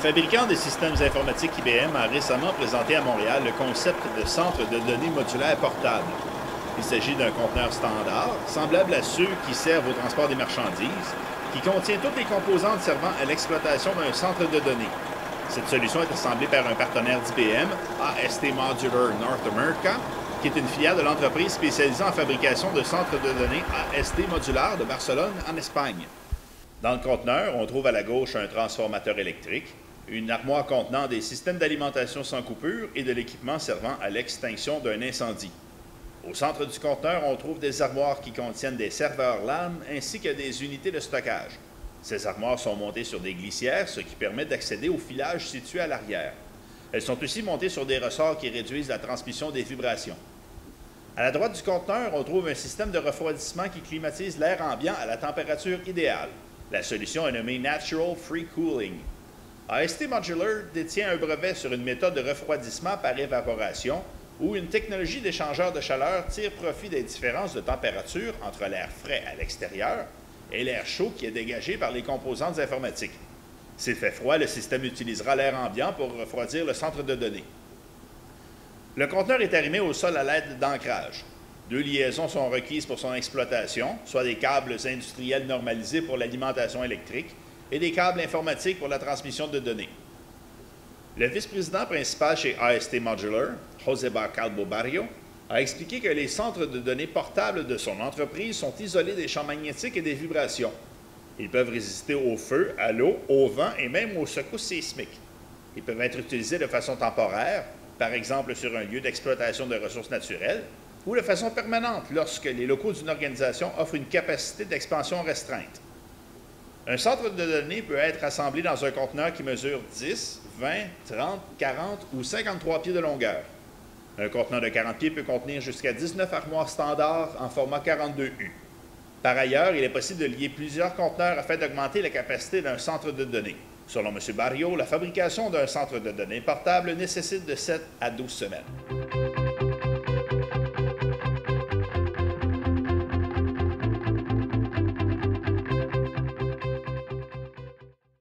fabricant de systèmes informatiques IBM a récemment présenté à Montréal le concept de centre de données modulaire portable. Il s'agit d'un conteneur standard, semblable à ceux qui servent au transport des marchandises, qui contient toutes les composantes servant à l'exploitation d'un centre de données. Cette solution est assemblée par un partenaire d'IBM, AST Modular North America, qui est une filiale de l'entreprise spécialisée en fabrication de centres de données AST Modular de Barcelone, en Espagne. Dans le conteneur, on trouve à la gauche un transformateur électrique, une armoire contenant des systèmes d'alimentation sans coupure et de l'équipement servant à l'extinction d'un incendie. Au centre du conteneur, on trouve des armoires qui contiennent des serveurs LAN ainsi que des unités de stockage. Ces armoires sont montées sur des glissières, ce qui permet d'accéder au filage situé à l'arrière. Elles sont aussi montées sur des ressorts qui réduisent la transmission des vibrations. À la droite du conteneur, on trouve un système de refroidissement qui climatise l'air ambiant à la température idéale. La solution est nommée Natural Free Cooling. AST Modular détient un brevet sur une méthode de refroidissement par évaporation où une technologie d'échangeur de chaleur tire profit des différences de température entre l'air frais à l'extérieur et l'air chaud qui est dégagé par les composantes informatiques. S'il fait froid, le système utilisera l'air ambiant pour refroidir le centre de données. Le conteneur est arrimé au sol à l'aide d'ancrage. 2 liaisons sont requises pour son exploitation, soit des câbles industriels normalisés pour l'alimentation électrique et des câbles informatiques pour la transmission de données. Le vice-président principal chez AST Modular, Joseba Calvo Barrio, a expliqué que les centres de données portables de son entreprise sont isolés des champs magnétiques et des vibrations. Ils peuvent résister au feu, à l'eau, au vent et même aux secousses sismiques. Ils peuvent être utilisés de façon temporaire, par exemple sur un lieu d'exploitation de ressources naturelles, ou de façon permanente lorsque les locaux d'une organisation offrent une capacité d'expansion restreinte. Un centre de données peut être assemblé dans un conteneur qui mesure 10, 20, 30, 40 ou 53 pieds de longueur. Un conteneur de 40 pieds peut contenir jusqu'à 19 armoires standards en format 42U. Par ailleurs, il est possible de lier plusieurs conteneurs afin d'augmenter la capacité d'un centre de données. Selon M. Barrio, la fabrication d'un centre de données portable nécessite de 7 à 12 semaines.